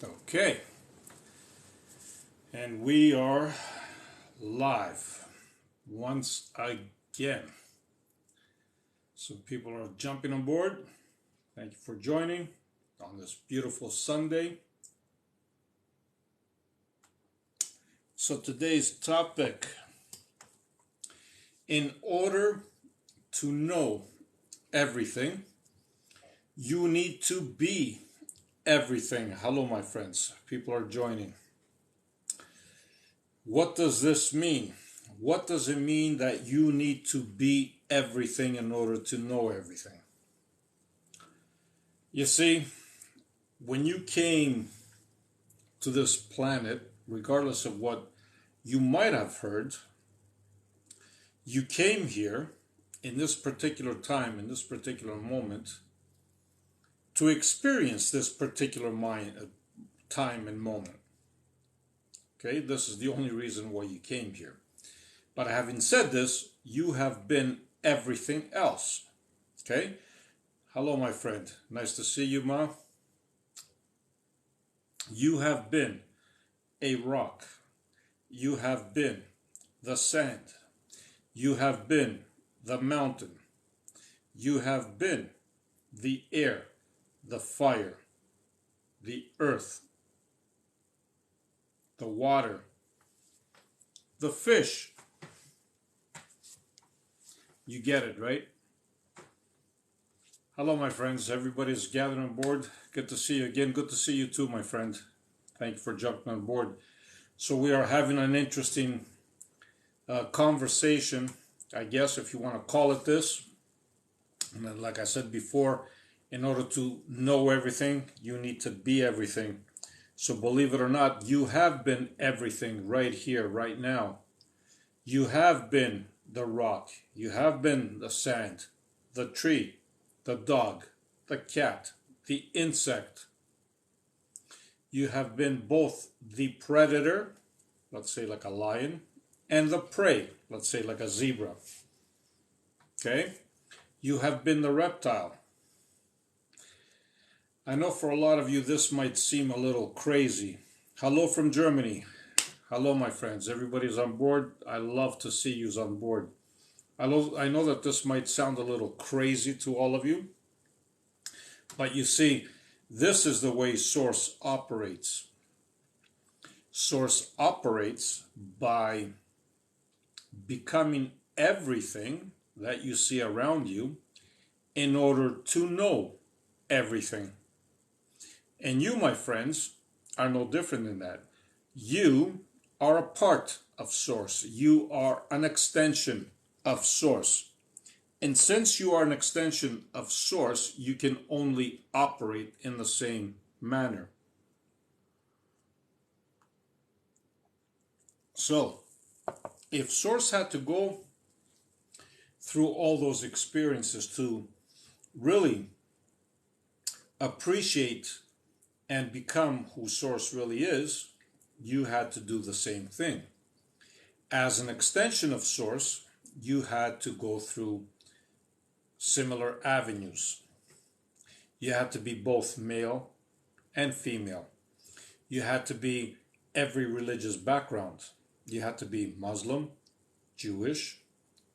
Okay, and we are live once again. So people are jumping on board. Thank you for joining on this beautiful Sunday. So today's topic, in order to know everything, you need to be everything. Hello, my friends. People are joining. What does this mean? What does it mean that you need to be everything in order to know everything? You see, when you came to this planet, regardless of what you might have heard, you came here in this particular time, in this particular moment, to experience this particular time and moment. Okay, this is the only reason why you came here. But having said this, you have been everything else. Okay? Hello, my friend. Nice to see you, Ma. You have been a rock. You have been the sand. You have been the mountain. You have been the air, the fire, the earth, the water, the fish. You get it, right? Hello, my friends. Everybody's gathered on board. Good to see you again. Good to see you too, my friend. Thank you for jumping on board. So we are having an interesting conversation, I guess, if you want to call it this. And then, like I said before, in order to know everything, you need to be everything. So believe it or not, you have been everything right here, right now. You have been the rock. You have been the sand, the tree, the dog, the cat, the insect. You have been both the predator, let's say like a lion, and the prey, let's say like a zebra. Okay? You have been the reptile. I know for a lot of you this might seem a little crazy. Hello from Germany. Hello, my friends. Everybody's on board. I love to see you's on board. I know that this might sound a little crazy to all of you, but you see, this is the way Source operates. Source operates by becoming everything that you see around you in order to know everything. And you, my friends, are no different than that. You are a part of Source. You are an extension of Source. And since you are an extension of Source, you can only operate in the same manner. So, if Source had to go through all those experiences to really appreciate and become who Source really is, you had to do the same thing. As an extension of Source, you had to go through similar avenues. You had to be both male and female. You had to be every religious background. You had to be Muslim, Jewish,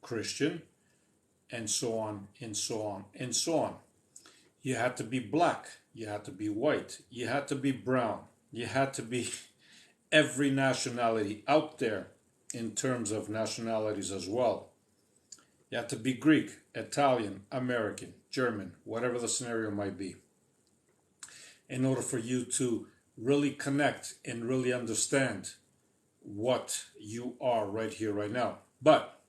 Christian, and so on, and so on, and so on. You had to be black. You had to be white. You had to be brown. You had to be every nationality out there in terms of nationalities as well. You had to be Greek, Italian, American, German, whatever the scenario might be, in order for you to really connect and really understand what you are right here, right now. But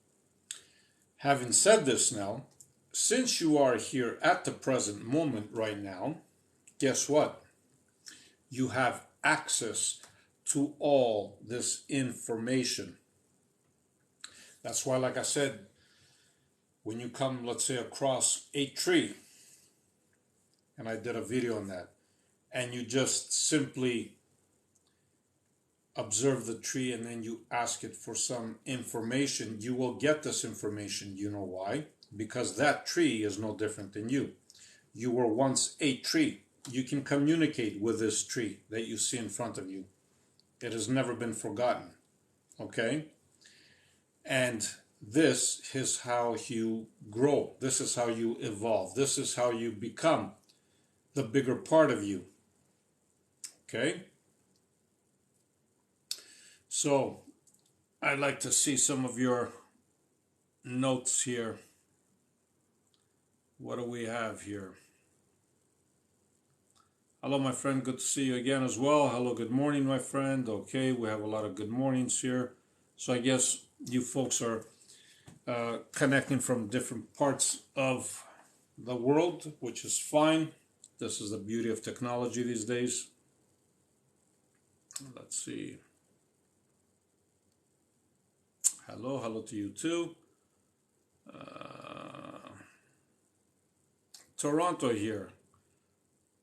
having said this now, since you are here at the present moment right now, guess what? You have access to all this information. That's why, like I said, when you come, let's say, across a tree, and I did a video on that, and you just simply observe the tree and then you ask it for some information, you will get this information. You know why? Because that tree is no different than you. You were once a tree. you can communicate with this tree that you see in front of you. It has never been forgotten. Okay? And this is how you grow. This is how you evolve. This is how you become the bigger part of you. Okay? So, I'd like to see some of your notes here. What do we have here? Hello, my friend. Good to see you again as well. Hello, good morning, my friend. Okay, we have a lot of good mornings here. So I guess you folks are connecting from different parts of the world, which is fine. This is the beauty of technology these days. Let's see. Hello to you too. Toronto here.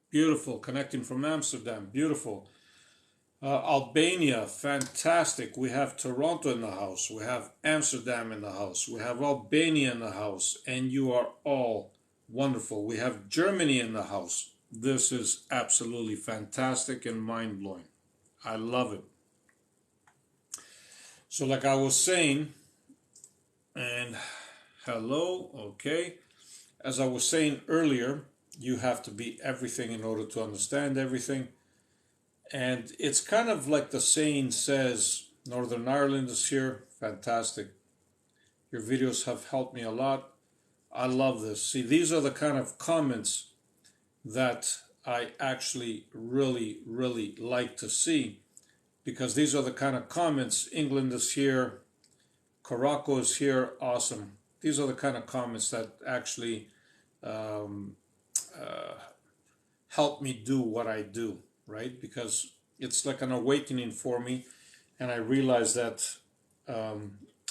Beautiful, connecting from Amsterdam. Beautiful. Albania, fantastic. We have Toronto in the house. We have Amsterdam in the house. We have Albania in the house. And you are all wonderful. We have Germany in the house. This is absolutely fantastic and mind-blowing. I love it. So like I was saying, and hello, okay. As I was saying earlier, you have to be everything in order to understand everything. And it's kind of like the saying says, Northern Ireland is here. Fantastic. Your videos have helped me a lot. I love this. See, these are the kind of comments that I actually really like to see, because these are the kind of comments. England is here. Caraco is here. Awesome. These are the kind of comments that actually help me do what I do, right? Because it's like an awakening for me, and I realize that a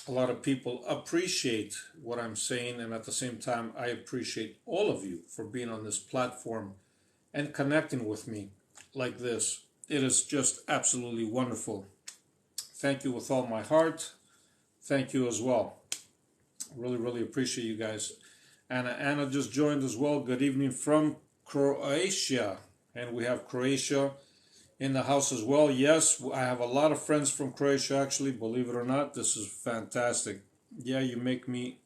lot of people appreciate what I'm saying, and at the same time, I appreciate all of you for being on this platform and connecting with me like this. It is just absolutely wonderful. Thank you with all my heart. Thank you as well. Really appreciate you guys. Anna just joined as well. Good evening from Croatia. And we have Croatia in the house as well. Yes, I have a lot of friends from Croatia, actually, believe it or not. This is fantastic. Yeah, you make me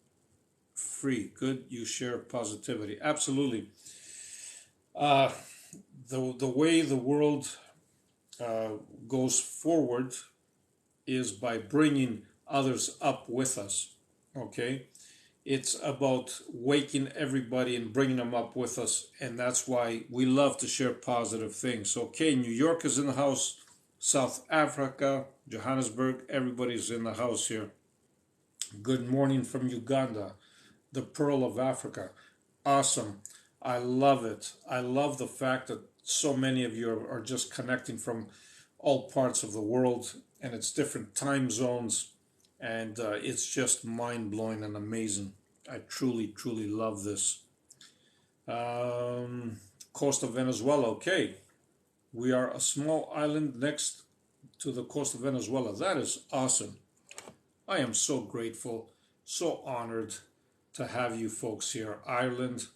free. Good, you share positivity. Absolutely. The way the world goes forward is by bringing others up with us. Okay, it's about waking everybody and bringing them up with us, and that's why we love to share positive things. Okay, New York is in the house, South Africa, Johannesburg, everybody's in the house here. Good morning from Uganda, the Pearl of Africa. Awesome. I love it. I love the fact that so many of you are just connecting from all parts of the world, and it's different time zones, and it's just mind-blowing and amazing. I truly love this. Coast of Venezuela, okay. We are a small island next to the coast of Venezuela. That is awesome. I am so grateful, so honored to have you folks here. Ireland,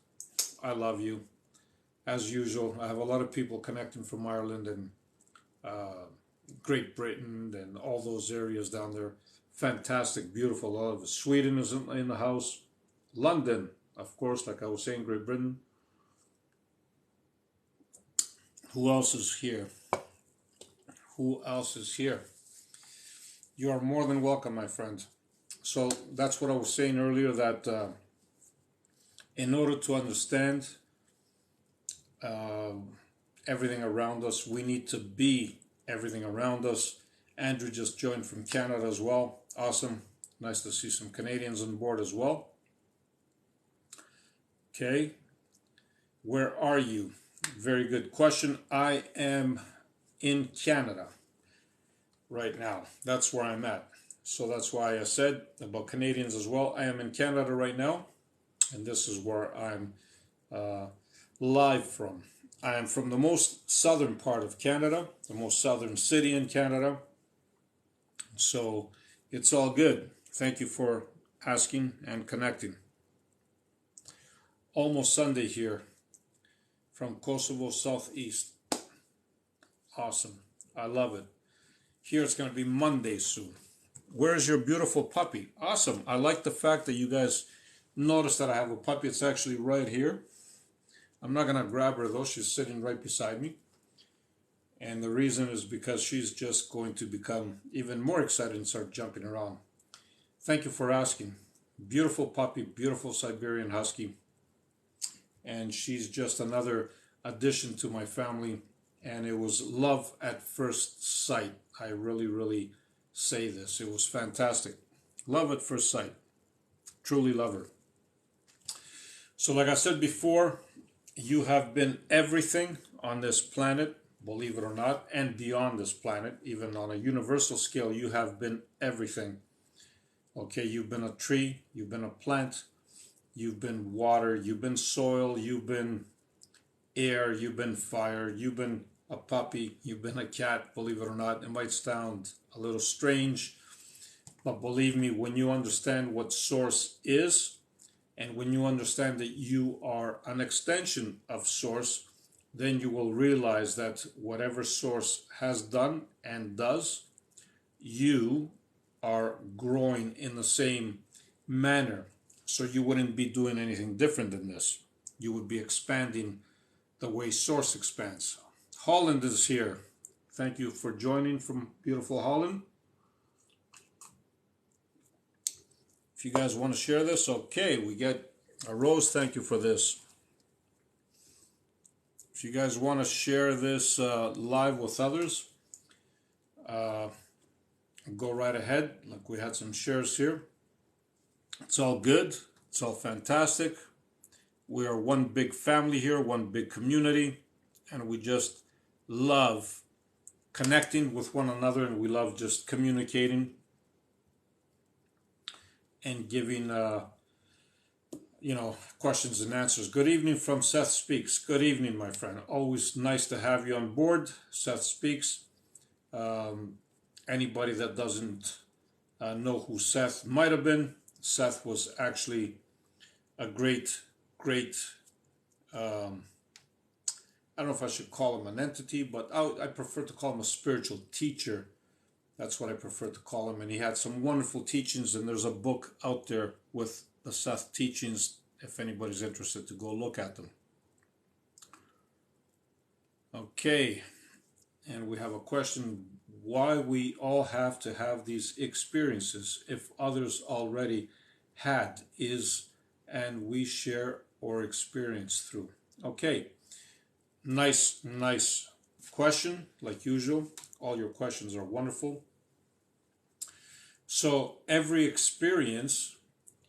I love you. As usual, I have a lot of people connecting from Ireland and Great Britain and all those areas down there. Fantastic, beautiful. All of it. Sweden is in the house. London, of course, like I was saying, Great Britain. Who else is here? Who else is here? You are more than welcome, my friend. So that's what I was saying earlier, that in order to understand everything around us, we need to be everything around us. Andrew just joined from Canada as well. Awesome. Nice to see some Canadians on board as well. Okay. Where are you? Very good question. I am in Canada right now. That's where I'm at. So that's why I said about Canadians as well. I am in Canada right now, and this is where I'm live from. I am from the most southern part of Canada, the most southern city in Canada. So it's all good. Thank you for asking and connecting. Almost Sunday here. from Kosovo Southeast. Awesome. I love it. Here it's going to be Monday soon. Where's your beautiful puppy? Awesome. I like the fact that you guys notice that I have a puppy. It's actually right here. I'm not going to grab her though. She's sitting right beside me. And the reason is because she's just going to become even more excited and start jumping around. Thank you for asking. Beautiful puppy, beautiful Siberian Husky. And she's just another addition to my family. And it was love at first sight. I really say this. It was fantastic. Love at first sight. Truly love her. So like I said before, you have been everything on this planet, believe it or not, and beyond this planet. Even on a universal scale, you have been everything. Okay, you've been a tree, you've been a plant, you've been water, you've been soil, you've been air, you've been fire, you've been a puppy, you've been a cat, believe it or not. It might sound a little strange, but believe me, when you understand what Source is, and when you understand that you are an extension of Source, then you will realize that whatever Source has done and does, you are growing in the same manner. So you wouldn't be doing anything different than this. You would be expanding the way Source expands. Holland is here. Thank you for joining from beautiful Holland. If you guys want to share this, okay, we get a Rose. Thank you for this. If you guys want to share this live with others, go right ahead. Like we had some shares here. It's all good. It's all fantastic. We are one big family here, one big community, and we just love connecting with one another, and we love just communicating and giving questions and answers. Good evening from Seth Speaks. Good evening, my friend. Always nice to have you on board. Seth Speaks. Anybody that doesn't know who Seth might have been, Seth was actually a great I don't know if I should call him an entity, but I prefer to call him a spiritual teacher. That's what I prefer to call him. And he had some wonderful teachings, and there's a book out there with the Seth teachings, if anybody's interested to go look at them. Okay, and we have a question: why we all have to have these experiences if others already had and we share or experience through? Okay, nice question. Like usual, all your questions are wonderful. So every experience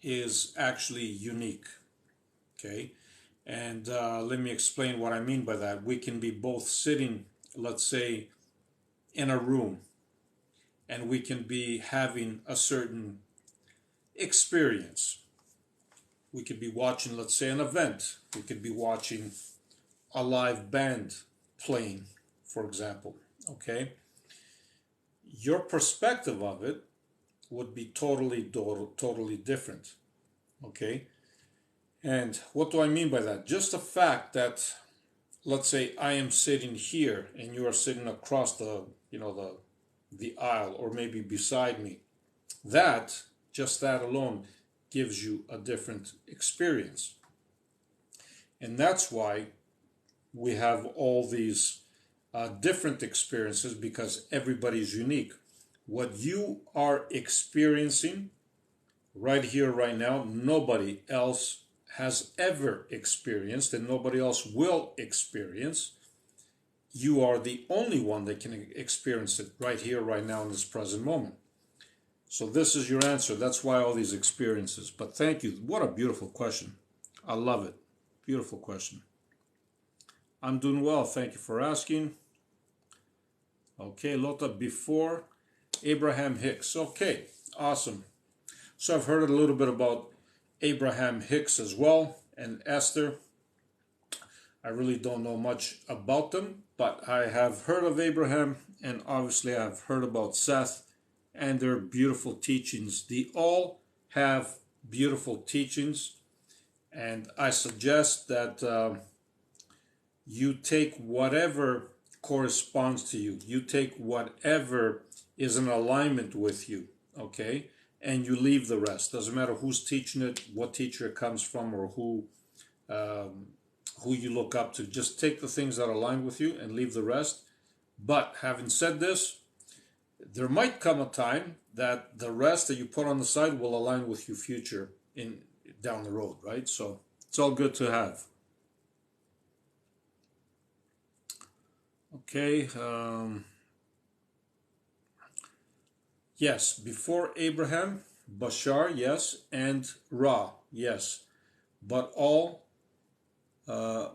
is actually unique. Okay, and let me explain what I mean by that. We can be both sitting, let's say, in a room, and we can be having a certain experience. We could be watching, let's say, an event. We could be watching a live band playing, for example. Okay, your perspective of it would be totally different. Okay, and what do I mean by that? Just the fact that, let's say, I am sitting here and you are sitting across the aisle, or maybe beside me. Just that alone gives you a different experience. And that's why we have all these different experiences, because everybody's unique. What you are experiencing right here, right now, nobody else has ever experienced, and nobody else will experience. You are the only one that can experience it right here, right now, in this present moment. So this is your answer. That's why all these experiences. But thank you. What a beautiful question. I love it. Beautiful question. I'm doing well. Thank you for asking. Okay, Lotta, before Abraham Hicks. Okay, awesome. So I've heard a little bit about Abraham Hicks as well, and Esther. I really don't know much about them, but I have heard of Abraham, and obviously I've heard about Seth and their beautiful teachings. They all have beautiful teachings, and I suggest that you take whatever corresponds to you. You take whatever is in alignment with you, okay? And you leave the rest. Doesn't matter who's teaching it, what teacher it comes from, or who you look up to. Just take the things that align with you and leave the rest. But having said this, there might come a time that the rest that you put on the side will align with your future in down the road, right? So it's all good to have. Okay. Yes, before Abraham, Bashar, yes, and Ra, yes. But all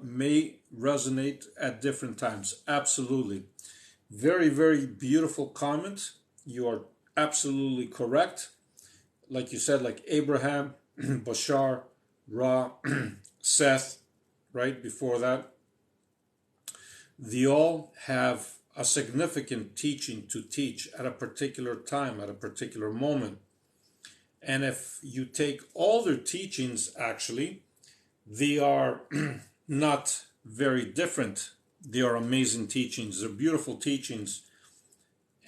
may resonate at different times. Absolutely. Very, very beautiful comment. You are absolutely correct. Like you said, like Abraham, Bashar, Ra, Seth, right before that, they all have a significant teaching to teach at a particular time, at a particular moment. And if you take all their teachings, actually, they are not very different. They are amazing teachings. They're beautiful teachings.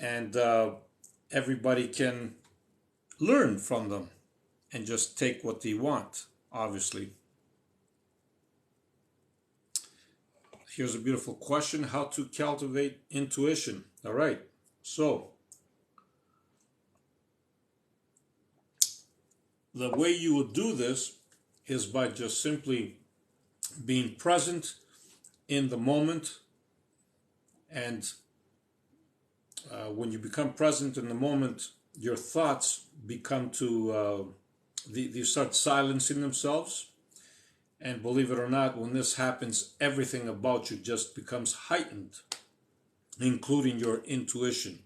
And everybody can learn from them and just take what they want, obviously. Here's a beautiful question: how to cultivate intuition. All right, so the way you would do this is by just simply being present in the moment. And when you become present in the moment, your thoughts become to, they start silencing themselves. And believe it or not, when this happens, everything about you just becomes heightened, including your intuition.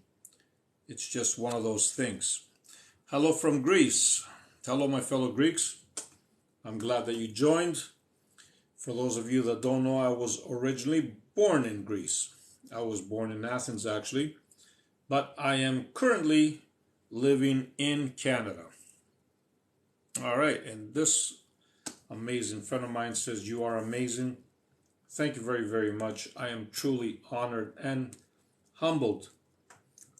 It's just one of those things. Hello from Greece. Hello, my fellow Greeks. I'm glad that you joined. For those of you that don't know, I was originally born in Greece. I was born in Athens, actually. But I am currently living in Canada. All right, and this amazing friend of mine says, "You are amazing." Thank you very, very much. I am truly honored and humbled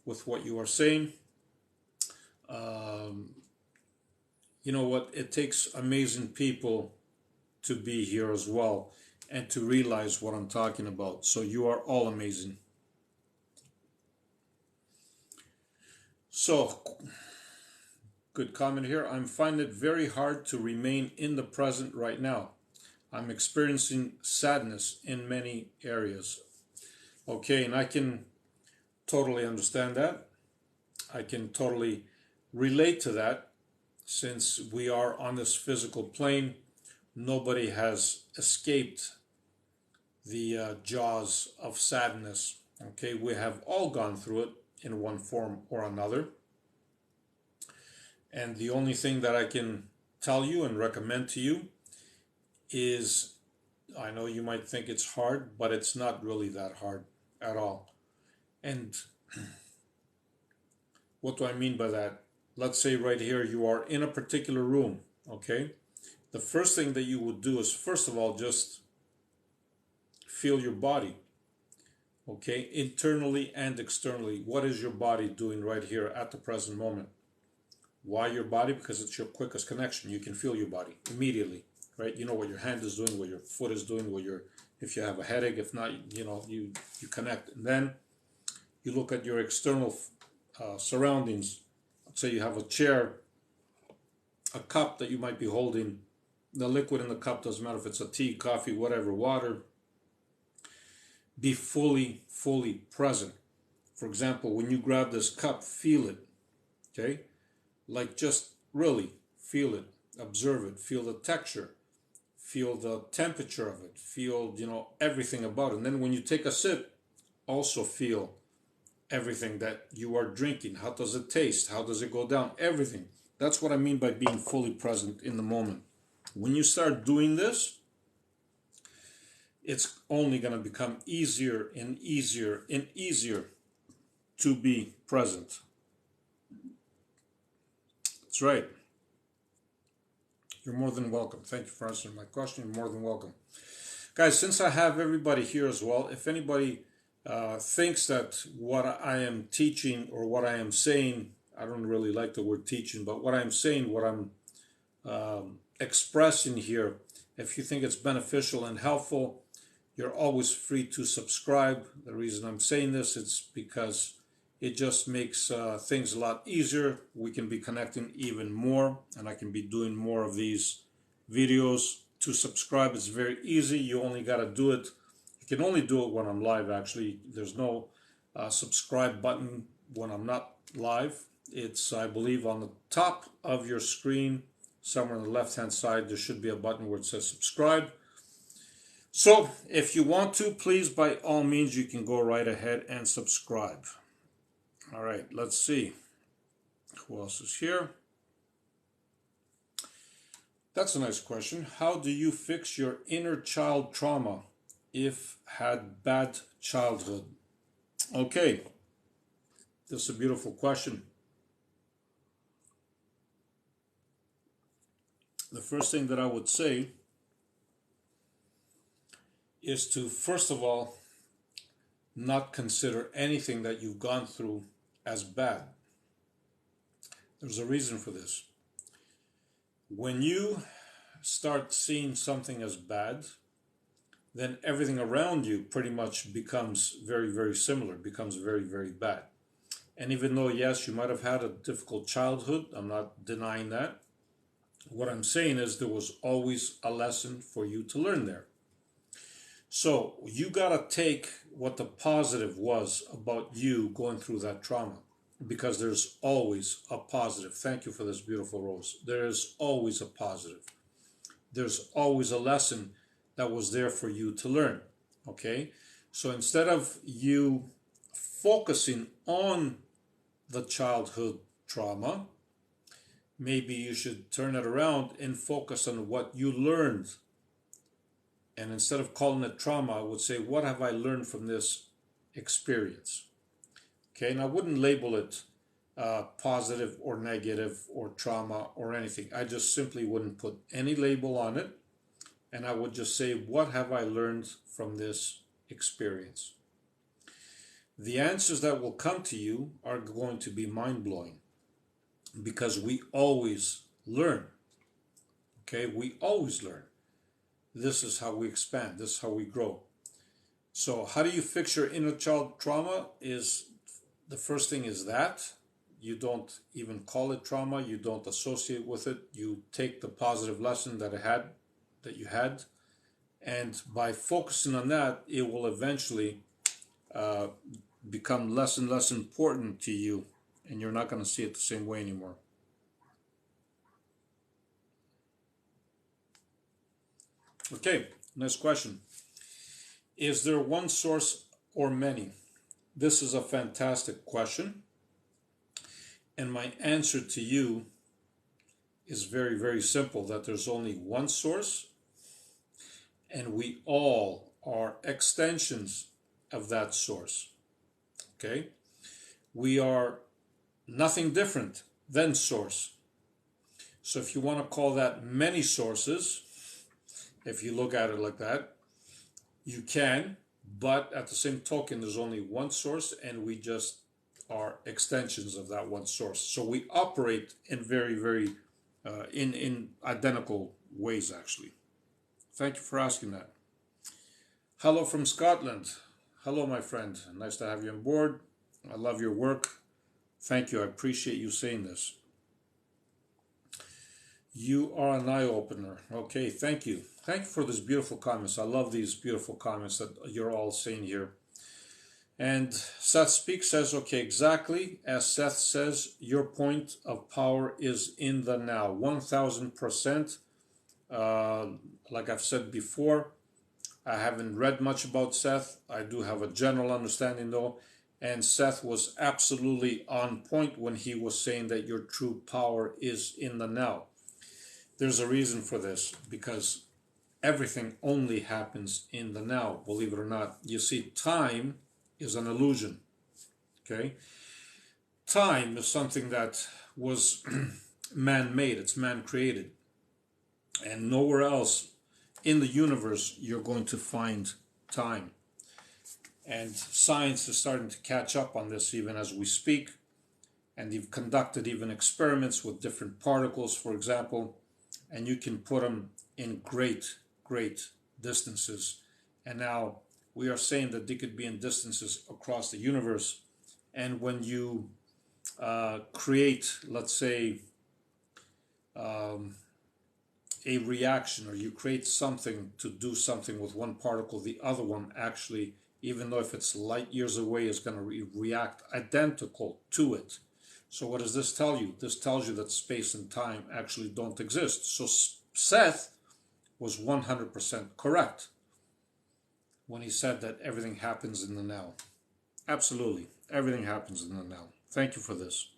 with what you are saying. You know what? It takes amazing people to be here as well and to realize what I'm talking about. So you are all amazing. So, good comment here. I'm finding it very hard to remain in the present right now. I'm experiencing sadness in many areas. Okay, and I can totally understand that. I can totally relate to that. Since we are on this physical plane, nobody has escaped the jaws of sadness. Okay, we have all gone through it in one form or another. And the only thing that I can tell you and recommend to you is, I know you might think it's hard, but it's not really that hard at all. And what do I mean by that? Let's say right here you are in a particular room, okay? The first thing that you would do is, first of all, just feel your body, okay? Internally and externally. What is your body doing right here at the present moment? Why your body? Because it's your quickest connection. You can feel your body immediately, right? You know what your hand is doing, what your foot is doing, if you have a headache, if not, you connect. And then you look at your external surroundings. Let's say you have a chair, a cup that you might be holding. The liquid in the cup, doesn't matter if it's a tea, coffee, whatever, water. Be fully, fully present. For example, when you grab this cup, feel it, okay? Like just really feel it, observe it, feel the texture, feel the temperature of it, feel, everything about it. And then when you take a sip, also feel everything that you are drinking. How does it taste? How does it go down? Everything. That's what I mean by being fully present in the moment. When you start doing this, it's only going to become easier and easier and easier to be present. That's right. You're more than welcome. Thank you for answering my question. You're more than welcome. Guys, since I have everybody here as well, if anybody thinks that what I am teaching or what I am saying, I don't really like the word teaching, but what I'm saying, what I'm expressing here, if you think it's beneficial and helpful, you're always free to subscribe. The reason I'm saying this is because it just makes things a lot easier. We can be connecting even more, and I can be doing more of these videos. To subscribe is very easy. You only got to do it. You can only do it when I'm live, actually. There's no subscribe button when I'm not live. It's, I believe, on the top of your screen, somewhere on the left-hand side, there should be a button where it says subscribe. So if you want to, please, by all means, you can go right ahead and subscribe. All right, let's see. Who else is here? That's a nice question. How do you fix your inner child trauma if had bad childhood? Okay, this is a beautiful question. The first thing that I would say is to, first of all, not consider anything that you've gone through as bad. There's a reason for this. When you start seeing something as bad, then everything around you pretty much becomes very, very similar, becomes very, very bad. And even though, yes, you might have had a difficult childhood, I'm not denying that. What I'm saying is there was always a lesson for you to learn there. So you got to take what the positive was about you going through that trauma, because there's always a positive. Thank you for this beautiful rose. There is always a positive. There's always a lesson that was there for you to learn. Okay? So instead of you focusing on the childhood trauma, maybe you should turn it around and focus on what you learned. And instead of calling it trauma, I would say, what have I learned from this experience? Okay, and I wouldn't label it positive or negative or trauma or anything. I just simply wouldn't put any label on it. And I would just say, what have I learned from this experience? The answers that will come to you are going to be mind-blowing, because we always learn. Okay, we always learn. This is how we expand. This is how we grow. So how do you fix your inner child trauma? Is the first thing is that you don't even call it trauma. You don't associate with it. You take the positive lesson that you had, and by focusing on that, it will eventually become less and less important to you, and you're not going to see it the same way anymore. Okay, next question. Is there one source or many? This is a fantastic question. And my answer to you is very, very simple, that there's only one source, and we all are extensions of that source. Okay? We are nothing different than source. So if you want to call that many sources, if you look at it like that, you can, but at the same token, there's only one source, and we just are extensions of that one source. So we operate in very, very, in identical ways, actually. Thank you for asking that. Hello from Scotland. Hello, my friend. Nice to have you on board. I love your work. Thank you. I appreciate you saying this. You are an eye-opener. Okay, thank you. Thank you for these beautiful comments. I love these beautiful comments that you're all saying here. And Seth Speak says, okay, exactly as Seth says, your point of power is in the now. 1000%. Like I've said before, I haven't read much about Seth. I do have a general understanding though. And Seth was absolutely on point when he was saying that your true power is in the now. There's a reason for this, because everything only happens in the now, believe it or not. You see, time is an illusion, okay? Time is something that was man-made, it's man-created. And nowhere else in the universe you're going to find time. And science is starting to catch up on this even as we speak. And they've conducted even experiments with different particles, for example, and you can put them in great, great distances. And now we are saying that they could be in distances across the universe. And when you create, let's say, a reaction, or you create something to do something with one particle, the other one actually, even though if it's light years away, is going to react identical to it. So what does this tell you? This tells you that space and time actually don't exist. So Seth was 100% correct when he said that everything happens in the now. Absolutely. Everything happens in the now. Thank you for this.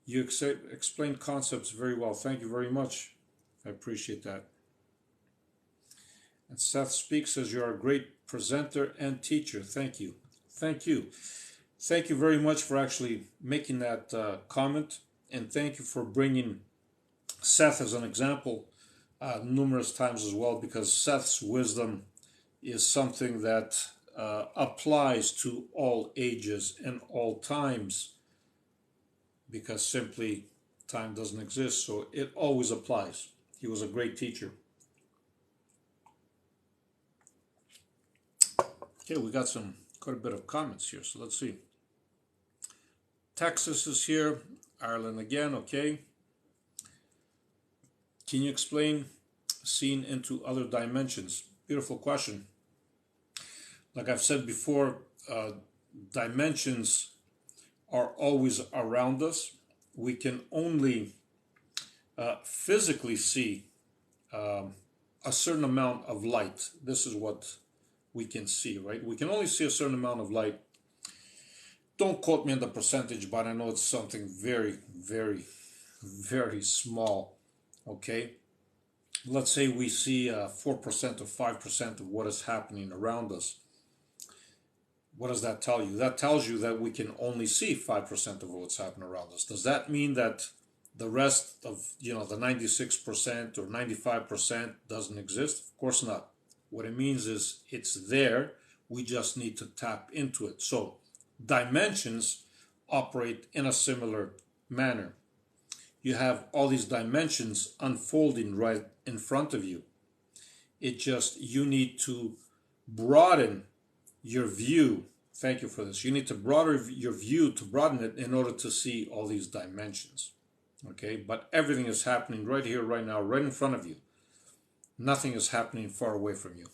You explained concepts very well. Thank you very much. I appreciate that. And Seth Speaks says you are a great presenter and teacher. Thank you. Thank you. Thank you very much for actually making that comment. And thank you for bringing Seth as an example numerous times as well, because Seth's wisdom is something that applies to all ages and all times, because simply time doesn't exist, so it always applies. He was a great teacher. Okay, we got quite a bit of comments here, so let's see. Texas is here, Ireland again, okay. Can you explain seeing into other dimensions? Beautiful question. Like I've said before, dimensions are always around us. We can only physically see a certain amount of light. This is what we can see, right? We can only see a certain amount of light. Don't quote me on the percentage, but I know it's something very, very, very small, okay? Let's say we see 4% or 5% of what is happening around us. What does that tell you? That tells you that we can only see 5% of what's happening around us. Does that mean that the rest of, the 96% or 95% doesn't exist? Of course not. What it means is it's there. We just need to tap into it. So dimensions operate in a similar manner. You have all these dimensions unfolding right in front of you. You need to broaden your view. Thank you for this. You need to broaden your view, to broaden it in order to see all these dimensions. Okay, but everything is happening right here, right now, right in front of you. Nothing is happening far away from you.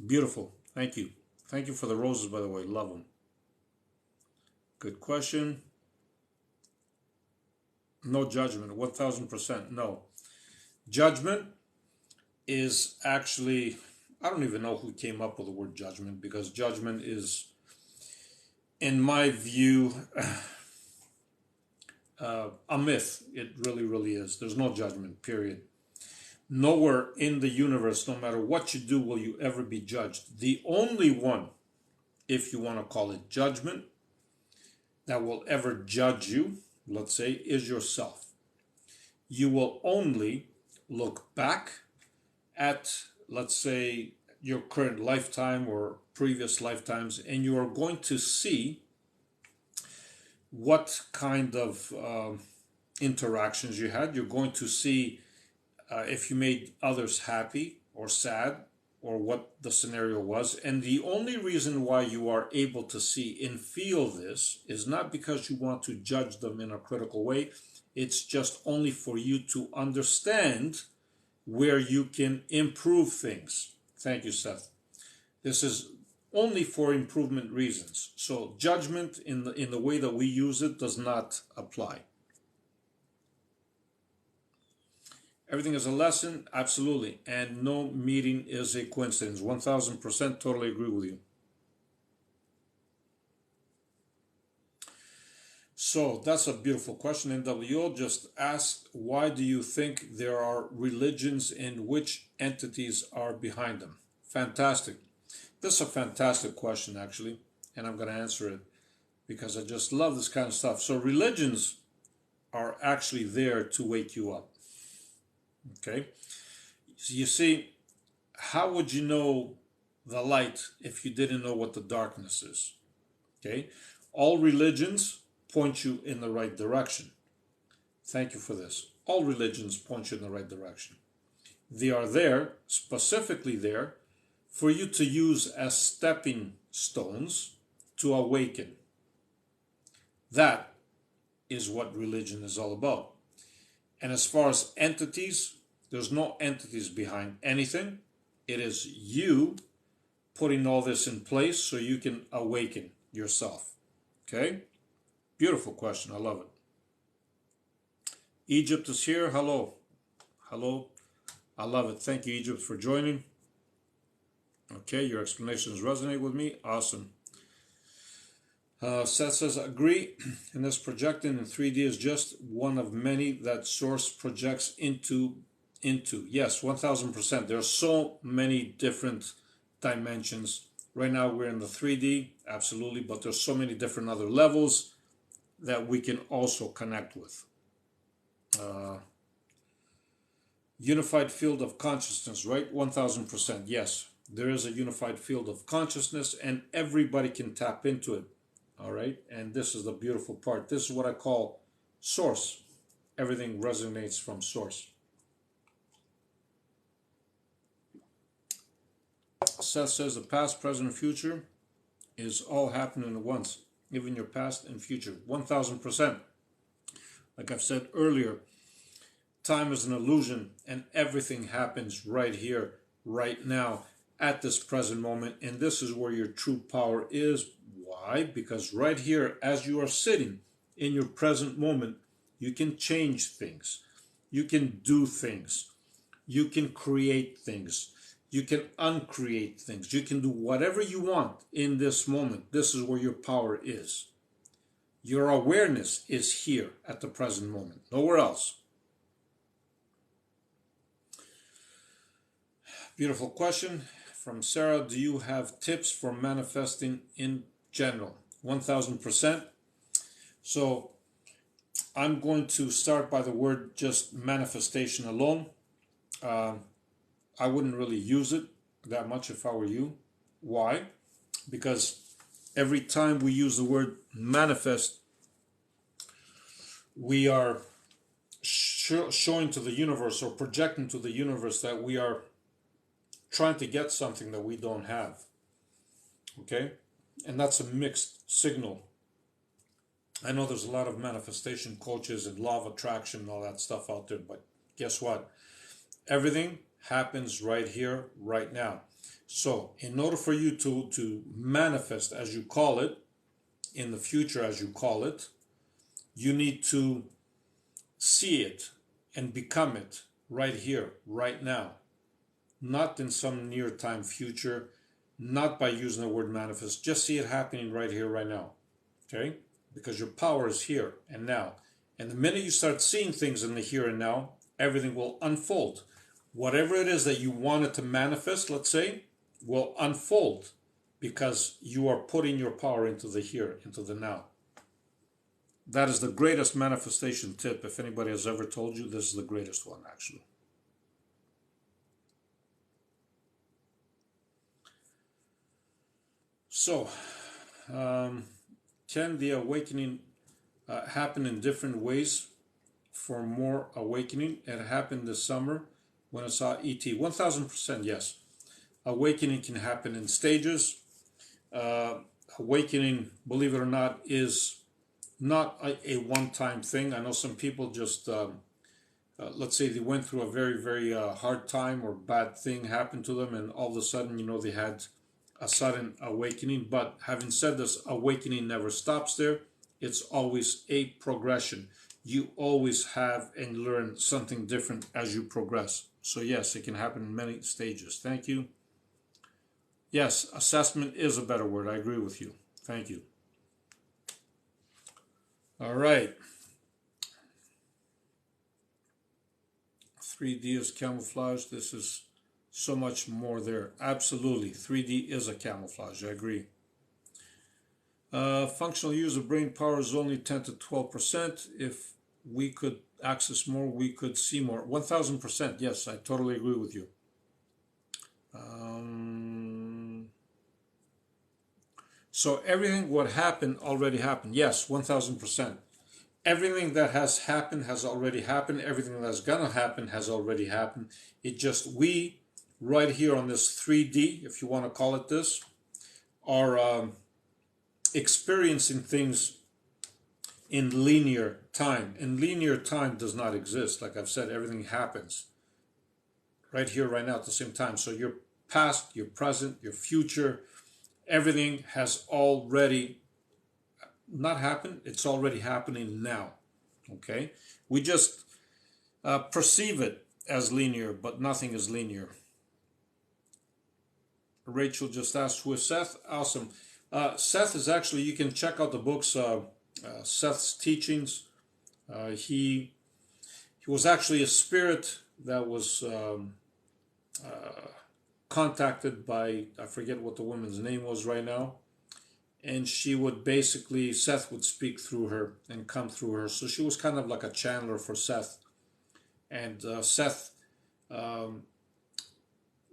Beautiful. Thank you. Thank you for the roses, by the way. Love them. Good question. No judgment. 1000%. No. Judgment is actually, I don't even know who came up with the word judgment, because judgment is, in my view, a myth. It really, really is. There's no judgment, period. Nowhere in the universe, no matter what you do, will you ever be judged. The only one, if you want to call it judgment, that will ever judge you, let's say, is yourself. You will only look back at, let's say, your current lifetime or previous lifetimes, and you are going to see what kind of interactions you had. You're going to see if you made others happy or sad, or what the scenario was. And the only reason why you are able to see and feel this is not because you want to judge them in a critical way. It's just only for you to understand where you can improve things. Thank you, Seth. This is only for improvement reasons. So judgment in the way that we use it does not apply. Everything is a lesson, absolutely, and no meeting is a coincidence. 1000%, totally agree with you. So that's a beautiful question. NWO just asked, why do you think there are religions and which entities are behind them? Fantastic. This is a fantastic question, actually, and I'm going to answer it because I just love this kind of stuff. So religions are actually there to wake you up. Okay? So you see, how would you know the light if you didn't know what the darkness is? Okay? All religions point you in the right direction. Thank you for this. All religions point you in the right direction. They are there, specifically there, for you to use as stepping stones to awaken. That is what religion is all about. And as far as entities, there's no entities behind anything. It is you putting all this in place so you can awaken yourself. Okay? Beautiful question. I love it. Egypt is here. Hello. Hello. I love it. Thank you, Egypt, for joining. Okay, your explanations resonate with me. Awesome. Seth says, agree. And this projecting in 3D is just one of many that source projects into. Yes, 1000%. There are so many different dimensions. Right now we're in the 3D, absolutely, but there's so many different other levels that we can also connect with. Unified field of consciousness, right? 1000%. Yes, there is a unified field of consciousness and everybody can tap into it. All right. And this is the beautiful part. This is what I call source. Everything resonates from source. Seth says the past, present, and future is all happening at once. Even your past and future. 1000%. Like I've said earlier, time is an illusion and everything happens right here, right now, at this present moment. And this is where your true power is. Why? Because right here, as you are sitting in your present moment, you can change things. You can do things. You can create things. You can uncreate things. You can do whatever you want in this moment. This is where your power is. Your awareness is here at the present moment, nowhere else. Beautiful question from Sarah. Do you have tips for manifesting in general? 1000%. So I'm going to start by the word just manifestation alone. I wouldn't really use it that much if I were you. Why? Because every time we use the word manifest, we are showing to the universe or projecting to the universe that we are trying to get something that we don't have. Okay? And that's a mixed signal. I know there's a lot of manifestation coaches and law of attraction and all that stuff out there, but guess what? Everything happens right here, right now. So in order for you to manifest, as you call it, in the future, as you call it, you need to see it and become it right here, right now. Not in some near time future, not by using the word manifest. Just see it happening right here, right now. Okay? Because your power is here and now. And the minute you start seeing things in the here and now, everything will unfold. Whatever it is that you wanted to manifest, let's say, will unfold because you are putting your power into the here, into the now. That is the greatest manifestation tip. If anybody has ever told you, this is the greatest one, actually. So, can the awakening happen in different ways for more awakening? It happened this summer when I saw ET. 1000%, yes. Awakening can happen in stages. Awakening, believe it or not, is not a one-time thing. I know some people just, let's say they went through a very, very hard time or bad thing happened to them, and all of a sudden, they had a sudden awakening. But having said this, awakening never stops there. It's always a progression. You always have and learn something different as you progress. So yes, it can happen in many stages. Thank you. Yes, assessment is a better word. I agree with you. Thank you. All right. 3D is camouflage. This is so much more there. Absolutely. 3D is a camouflage. I agree. Functional use of brain power is only 10 to 12%. If we could access more, we could see more. 1000%, yes, I totally agree with you. So everything what happened already happened. Yes, 1000%. Everything that has happened has already happened. Everything that's gonna happen has already happened. It just, we right here on this 3D, if you want to call it this, are experiencing things in linear time. And linear time does not exist. Like I've said, everything happens right here, right now at the same time. So your past, your present, your future, everything has already not happened. It's already happening now. Okay? We just perceive it as linear, but nothing is linear. Rachel just asked, who is Seth? Awesome. Seth is actually, you can check out the books, Seth's teachings. He was actually a spirit that was contacted by, I forget what the woman's name was right now, and she would basically, Seth would speak through her and come through her. So she was kind of like a channeler for Seth. And Seth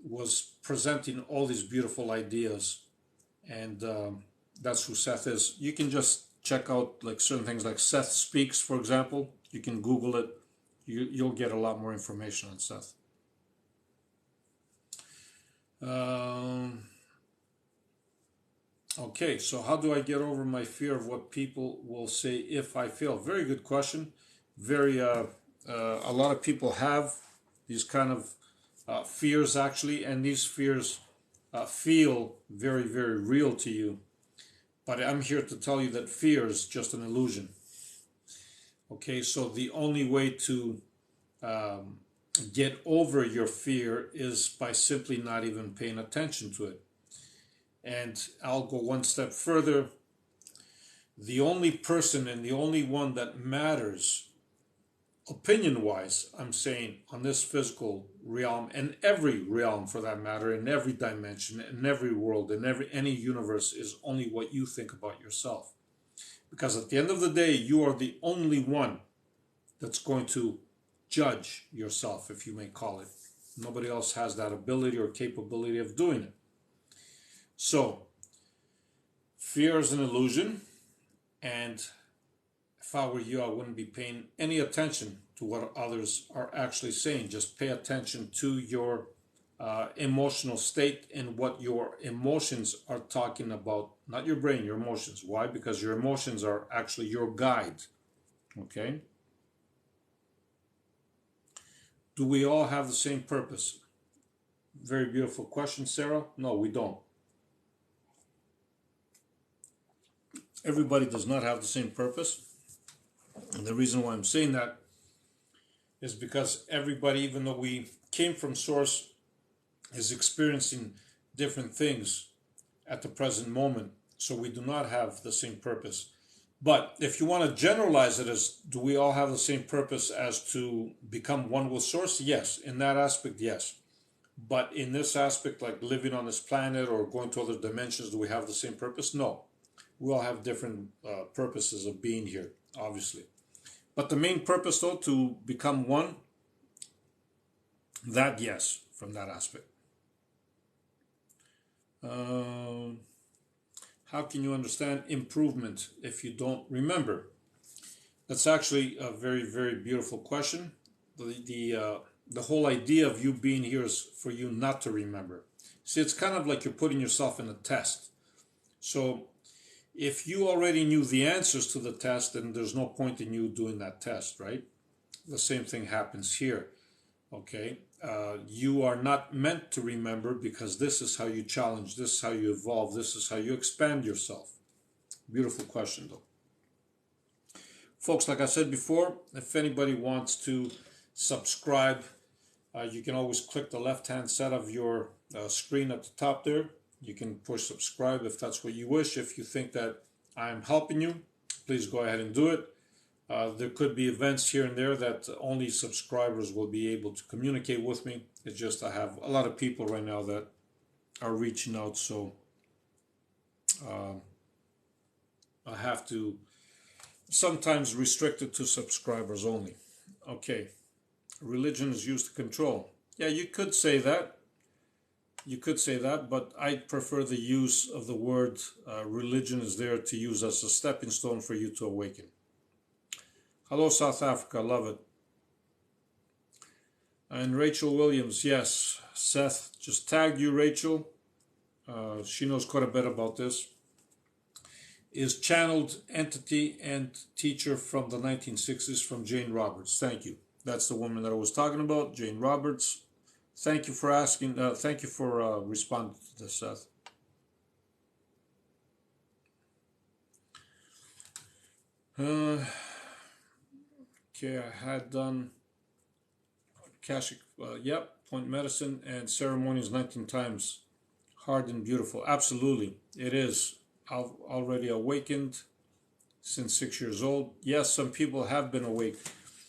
was presenting all these beautiful ideas, and that's who Seth is. You can just check out like certain things like Seth Speaks, for example. You can Google it. You'll get a lot more information on Seth. Okay, so how do I get over my fear of what people will say if I fail? Very good question. Very, a lot of people have these kind of fears actually, and these fears feel very, very real to you. But I'm here to tell you that fear is just an illusion. Okay, so the only way to get over your fear is by simply not even paying attention to it. And I'll go one step further. The only person and the only one that matters, opinion-wise, I'm saying, on this physical realm, and every realm for that matter, in every dimension, in every world, in any universe, is only what you think about yourself. Because at the end of the day, you are the only one that's going to judge yourself, if you may call it. Nobody else has that ability or capability of doing it. So, fear is an illusion, and if I were you, I wouldn't be paying any attention to what others are actually saying. Just pay attention to your emotional state and what your emotions are talking about. Not your brain, your emotions. Why? Because your emotions are actually your guide. Okay? Do we all have the same purpose? Very beautiful question, Sarah. No, we don't. Everybody does not have the same purpose. And the reason why I'm saying that is because everybody, even though we came from Source, is experiencing different things at the present moment. So we do not have the same purpose. But if you want to generalize it as, do we all have the same purpose as to become one with Source? Yes. In that aspect, yes. But in this aspect, like living on this planet or going to other dimensions, do we have the same purpose? No. We all have different purposes of being here, obviously. But the main purpose, though, to become one, that yes, from that aspect. How can you understand improvement if you don't remember? That's actually a very, very beautiful question. The whole idea of you being here is for you not to remember. See, it's kind of like you're putting yourself in a test. So if you already knew the answers to the test, then there's no point in you doing that test, right? The same thing happens here, okay? You are not meant to remember because this is how you challenge, this is how you evolve, this is how you expand yourself. Beautiful question, though. Folks, like I said before, if anybody wants to subscribe, you can always click the left-hand side of your screen at the top there. You can push subscribe if that's what you wish. If you think that I'm helping you, please go ahead and do it. There could be events here and there that only subscribers will be able to communicate with me. It's just I have a lot of people right now that are reaching out, so I have to sometimes restricted to subscribers only. Okay, religion is used to control. Yeah, you could say that. You could say that, but I prefer the use of the word religion is there to use as a stepping stone for you to awaken. Hello, South Africa. Love it. And Rachel Williams, yes. Seth just tagged you, Rachel. She knows quite a bit about this. Is channeled entity and teacher from the 1960s from Jane Roberts. Thank you. That's the woman that I was talking about, Jane Roberts. Thank you for asking. Thank you for responding to this, Seth. Okay, I had done Akashic, yep, point medicine and ceremonies 19 times. Hard and beautiful. Absolutely, it is. I've already awakened since 6 years old. Yes, some people have been awake.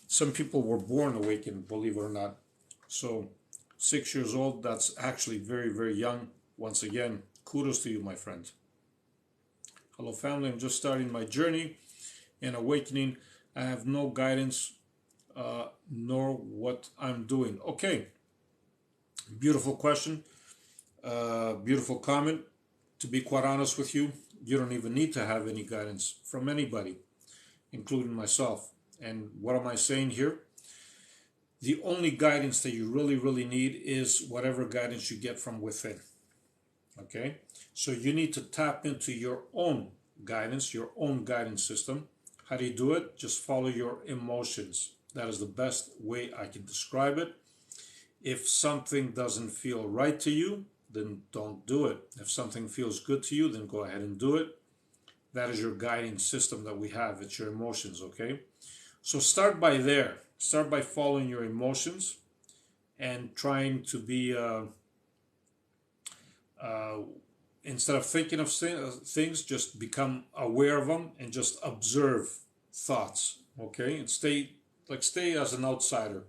Some people were born awakened, believe it or not. So 6 years old, that's actually very, very young. Once again, kudos to you, my friend. Hello, family. I'm just starting my journey in awakening. I have no guidance nor what I'm doing. Okay. Beautiful question. Beautiful comment. To be quite honest with you, you don't even need to have any guidance from anybody, including myself. And what am I saying here? The only guidance that you really, really need is whatever guidance you get from within. Okay? So you need to tap into your own guidance, your own guidance system. How do you do it? Just follow your emotions. That is the best way I can describe it. If something doesn't feel right to you, then don't do it. If something feels good to you, then go ahead and do it. That is your guiding system that we have. It's your emotions, okay? So start by there. Start by following your emotions and trying to be, instead of thinking of things, just become aware of them and just observe thoughts, okay? And stay as an outsider.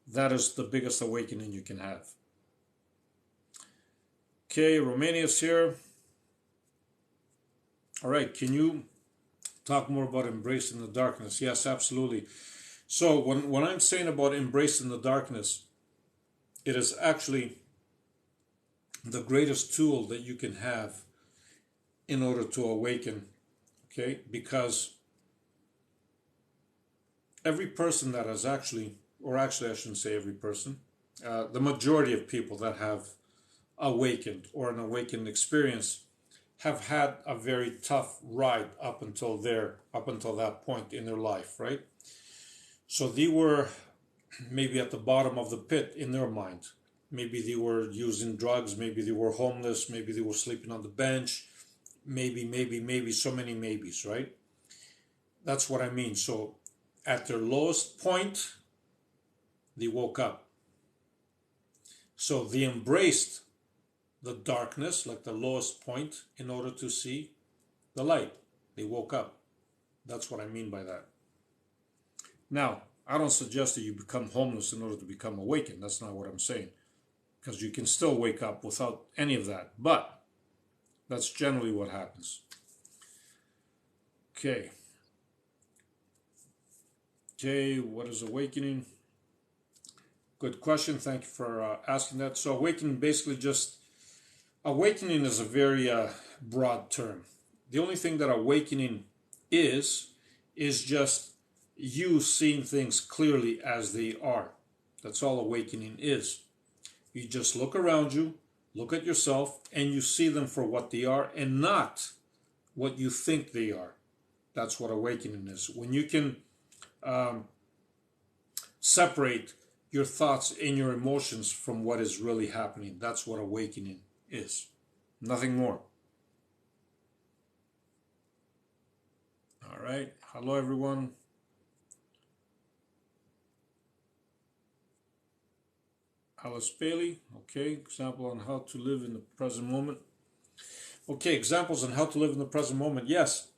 That is the biggest awakening you can have. Okay, Romania's here. All right, can you talk more about embracing the darkness? Yes, absolutely. So when I'm saying about embracing the darkness, it is actually the greatest tool that you can have in order to awaken, okay? Because every person that has actually, or actually I shouldn't say every person, the majority of people that have awakened or an awakened experience have had a very tough ride up until that point in their life, right? So they were maybe at the bottom of the pit in their mind. Maybe they were using drugs, maybe they were homeless, maybe they were sleeping on the bench, maybe, so many maybes, right? That's what I mean. So at their lowest point, they woke up. So they embraced the darkness, like the lowest point, in order to see the light. They woke up. That's what I mean by that. Now, I don't suggest that you become homeless in order to become awakened. That's not what I'm saying. Because you can still wake up without any of that. But that's generally what happens. Okay. Okay, what is awakening? Good question. Thank you for asking that. So awakening basically just, awakening is a very broad term. The only thing that awakening is just you seeing things clearly as they are. That's all awakening is. You just look around you, look at yourself, and you see them for what they are and not what you think they are. That's what awakening is. When you can separate your thoughts and your emotions from what is really happening, that's what awakening is. Nothing more. All right. Hello, everyone. Alice Bailey. Okay. Example on how to live in the present moment. Okay. Examples on how to live in the present moment. Yes.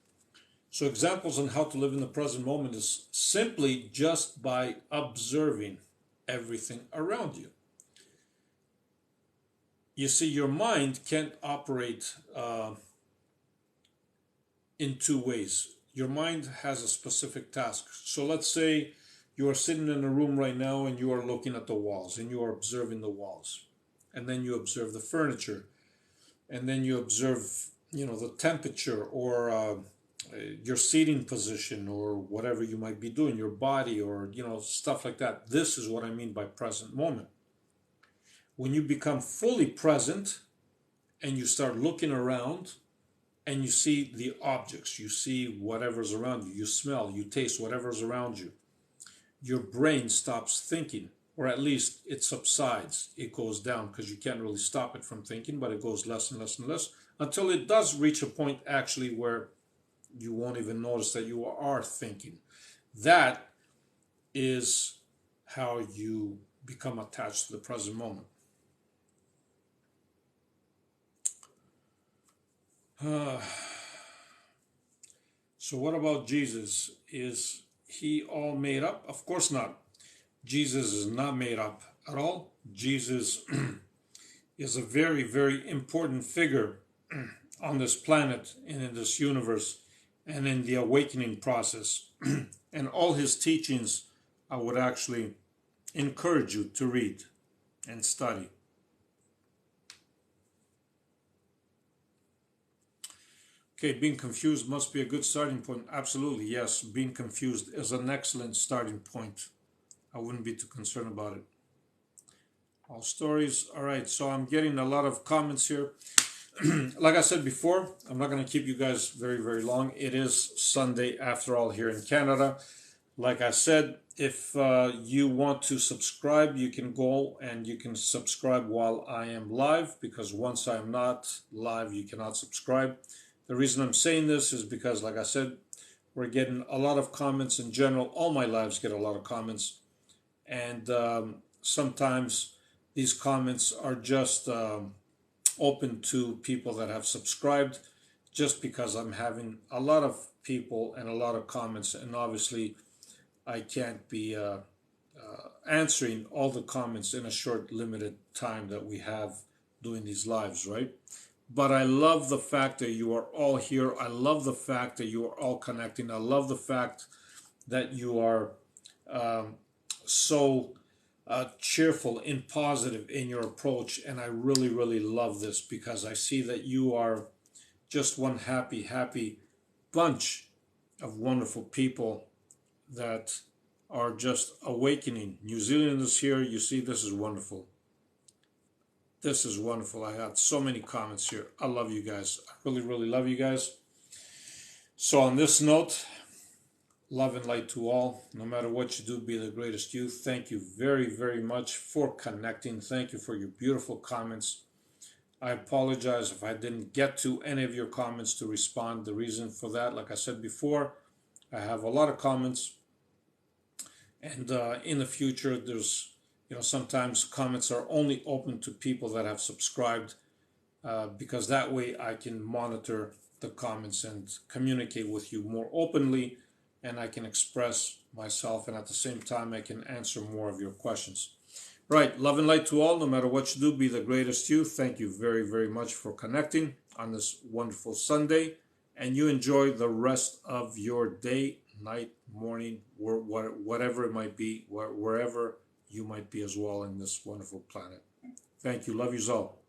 So examples on how to live in the present moment is simply just by observing everything around you. You see, your mind can't operate in two ways. Your mind has a specific task. So let's say you are sitting in a room right now and you are looking at the walls and you are observing the walls. And then you observe the furniture. And then you observe, the temperature or your seating position or whatever you might be doing, your body or, stuff like that. This is what I mean by present moment. When you become fully present and you start looking around and you see the objects, you see whatever's around you, you smell, you taste whatever's around you, your brain stops thinking, or at least it subsides, it goes down, because you can't really stop it from thinking, but it goes less and less and less until it does reach a point actually where you won't even notice that you are thinking. That is how you become attached to the present moment. So what about Jesus? Is he all made up? Of course not. Jesus is not made up at all. Jesus is a very, very important figure on this planet and in this universe and in the awakening process. And all his teachings, I would actually encourage you to read and study. Okay, being confused must be a good starting point. Absolutely, yes. Being confused is an excellent starting point. I wouldn't be too concerned about it. All stories. All right, so I'm getting a lot of comments here. Like I said before, I'm not going to keep you guys very, very long. It is Sunday after all here in Canada. Like I said, if you want to subscribe, you can go and you can subscribe while I am live, because once I'm not live, you cannot subscribe. The reason I'm saying this is because, like I said, we're getting a lot of comments in general. All my lives get a lot of comments. And sometimes these comments are just open to people that have subscribed, just because I'm having a lot of people and a lot of comments. And obviously, I can't be answering all the comments in a short, limited time that we have doing these lives, right? But I love the fact that you are all here. I love the fact that you are all connecting. I love the fact that you are so cheerful and positive in your approach. And I really, really love this, because I see that you are just one happy, happy bunch of wonderful people that are just awakening. New Zealand is here. You see, this is wonderful. This is wonderful. I got so many comments here. I love you guys. I really, really love you guys. So on this note, love and light to all. No matter what you do, be the greatest you. Thank you very, very much for connecting. Thank you for your beautiful comments. I apologize if I didn't get to any of your comments to respond. The reason for that, like I said before, I have a lot of comments. And in the future, there's sometimes comments are only open to people that have subscribed, because that way I can monitor the comments and communicate with you more openly, and I can express myself, and at the same time I can answer more of your questions. Right, love and light to all. No matter what you do, be the greatest you. Thank you very, very much for connecting on this wonderful Sunday, and you enjoy the rest of your day, night, morning, whatever it might be, wherever you might be as well in this wonderful planet. Thank you. Love you all.